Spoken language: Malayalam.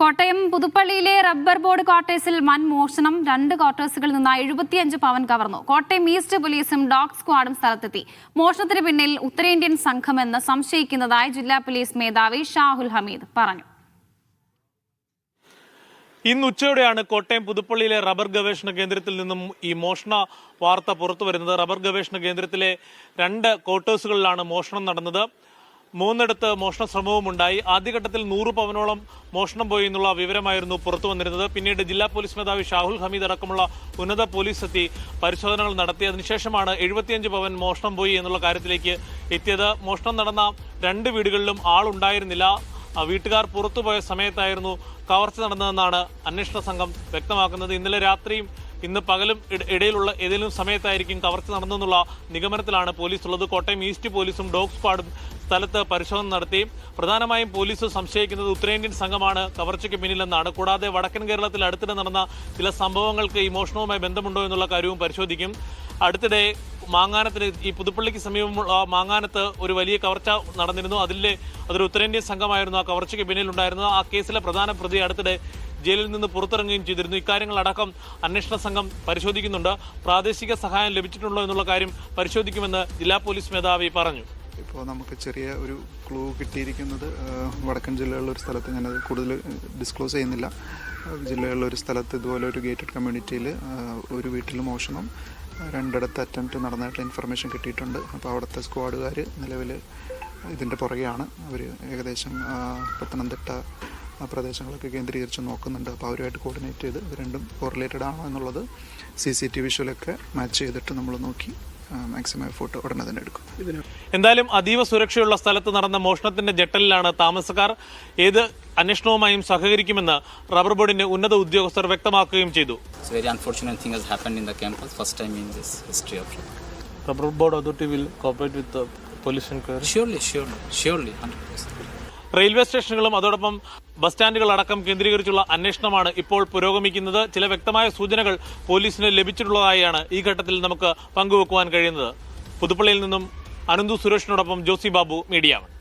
കോട്ടയം പുതുപ്പള്ളിയിലെ റബ്ബർ ബോർഡ് ക്വാർട്ടേഴ്സിൽ വൻ മോഷണം. 2 ക്വാർട്ടേഴ്സുകളിൽ നിന്ന് 75 പവൻ കവർന്നു. കോട്ടയം ഈസ്റ്റ് പോലീസും ഡോഗ് സ്ക്വാഡും സ്ഥലത്തെത്തി. മോഷണത്തിന് പിന്നിൽ ഉത്തരേന്ത്യൻ സംഘമെന്ന് സംശയിക്കുന്നതായി ജില്ലാ പോലീസ് മേധാവി ഷാഹുൽ ഹമീദ് പറഞ്ഞു. ഇന്ന് ഉച്ചയോടെയാണ് കോട്ടയം പുതുപ്പള്ളിയിലെ റബ്ബർ ഗവേഷണ കേന്ദ്രത്തിൽ നിന്നും ഈ മോഷണ വാർത്ത പുറത്തു വരുന്നത്. റബ്ബർ ഗവേഷണ കേന്ദ്രത്തിലെ 2 ക്വാർട്ടേഴ്സുകളിലാണ് മോഷണം നടന്നത്. 3 മോഷണ ശ്രമവും ഉണ്ടായി. ആദ്യഘട്ടത്തിൽ 100 പവനോളം മോഷണം പോയി എന്നുള്ള വിവരമായിരുന്നു പുറത്തു വന്നിരുന്നത്. പിന്നീട് ജില്ലാ പോലീസ് മേധാവി ഷാഹുൽ ഹമീദ് അടക്കമുള്ള ഉന്നത പോലീസ് എത്തി പരിശോധനകൾ നടത്തി. അതിനുശേഷമാണ് 75 പവൻ മോഷണം പോയി എന്നുള്ള കാര്യത്തിലേക്ക് എത്തിയത്. മോഷണം നടന്ന 2 വീടുകളിലും ആളുണ്ടായിരുന്നില്ല. വീട്ടുകാർ പുറത്തുപോയ സമയത്തായിരുന്നു കവർച്ച നടന്നതെന്നാണ് അന്വേഷണ സംഘം വ്യക്തമാക്കുന്നത്. ഇന്നലെ രാത്രിയും ഇന്ന് പകലും ഇടയിലുള്ള ഏതെങ്കിലും സമയത്തായിരിക്കും കവർച്ച നടന്നെന്നുള്ള നിഗമനത്തിലാണ് പോലീസ് ഉള്ളത്. കോട്ടയം ഈസ്റ്റ് പോലീസും ഡോഗ് സ്ക്വാഡും സ്ഥലത്ത് പരിശോധന നടത്തി. പ്രധാനമായും പോലീസ് സംശയിക്കുന്നത് ഉത്തരേന്ത്യൻ സംഘമാണ് കവർച്ചയ്ക്ക് പിന്നിലെന്നാണ്. കൂടാതെ വടക്കൻ കേരളത്തിൽ അടുത്തിടെ നടന്ന ചില സംഭവങ്ങൾക്ക് ഈ മോഷണവുമായി ബന്ധമുണ്ടോ എന്നുള്ള കാര്യവും പരിശോധിക്കും. അടുത്തിടെ മാങ്ങാനത്തിന് ഈ പുതുപ്പള്ളിക്ക് സമീപമുള്ള മാങ്ങാനത്ത് ഒരു വലിയ കവർച്ച നടന്നിരുന്നു. അതൊരു ഉത്തരേന്ത്യൻ സംഘമായിരുന്നു ആ കവർച്ചയ്ക്ക് പിന്നിലുണ്ടായിരുന്നത്. ആ കേസിലെ പ്രധാന പ്രതി അടുത്തിടെ ജയിലിൽ നിന്ന് പുറത്തിറങ്ങുകയും ചെയ്തിരുന്നു. ഇക്കാര്യങ്ങളടക്കം അന്വേഷണ സംഘം പരിശോധിക്കുന്നുണ്ട്. പ്രാദേശിക സഹായം ലഭിച്ചിട്ടുണ്ടോ എന്നുള്ള കാര്യം പരിശോധിക്കുമെന്ന് ജില്ലാ പോലീസ് മേധാവി പറഞ്ഞു. ഇപ്പോൾ നമുക്ക് ചെറിയ ഒരു ക്ലൂ കിട്ടിയിരിക്കുന്നത് വടക്കൻ ജില്ലകളിലെ ഒരു സ്ഥലത്ത്, ഞാനത് കൂടുതൽ ഡിസ്ക്ലോസ് ചെയ്യുന്നില്ല, ജില്ലകളിലെ ഒരു സ്ഥലത്ത് ഇതുപോലെ ഒരു ഗേറ്റഡ് കമ്മ്യൂണിറ്റിയിൽ ഒരു വീട്ടിൽ മോഷണം 2 അറ്റംപ്റ്റ് നടന്നതായിട്ട് ഇൻഫർമേഷൻ കിട്ടിയിട്ടുണ്ട്. അപ്പോൾ അവിടുത്തെ സ്ക്വാഡുകാർ നിലവിൽ ഇതിൻ്റെ പുറകെയാണ്. അവർ ഏകദേശം പത്തനംതിട്ട പ്രദേശങ്ങളൊക്കെ കേന്ദ്രീകരിച്ച് നോക്കുന്നുണ്ട്. അപ്പോൾ അവരുമായിട്ട് കോർഡിനേറ്റ് ചെയ്ത് ഇത് രണ്ടും കോറിലേറ്റഡ് ആണോ എന്നുള്ളത് CCTV വിഷ്വലൊക്കെ മാച്ച് ചെയ്തിട്ട് നമ്മൾ നോക്കി മാക്സിമം എഫോർട്ട് ഉടനെ തന്നെ എടുക്കും. എന്തായാലും അതീവ സുരക്ഷയുള്ള സ്ഥലത്ത് നടന്ന മോഷണത്തിന്റെ ജട്ടലിലാണ് താമസക്കാർ. ഏത് അന്വേഷണവുമായും സഹകരിക്കുമെന്ന് റബ്ബർ ബോർഡിന്റെ ഉന്നത ഉദ്യോഗസ്ഥർ വ്യക്തമാക്കുകയും ചെയ്തു. Rubber board authority will cooperate with the police inquiry. Surely, 100%. Railway സ്റ്റേഷനുകളും അതോടൊപ്പം ബസ് സ്റ്റാൻഡുകൾ അടക്കം കേന്ദ്രീകരിച്ചുള്ള അന്വേഷണമാണ് ഇപ്പോൾ പുരോഗമിക്കുന്നത്. ചില വ്യക്തമായ സൂചനകൾ പോലീസിന് ലഭിച്ചിട്ടുള്ളതായാണ് ഈ ഘട്ടത്തിൽ നമുക്ക് പങ്കുവെക്കുവാൻ കഴിയുന്നത്. പുതുപ്പള്ളിയിൽ നിന്നും അനന്തു സുരേഷിനോടൊപ്പം ജോസി ബാബു, മീഡിയ 1.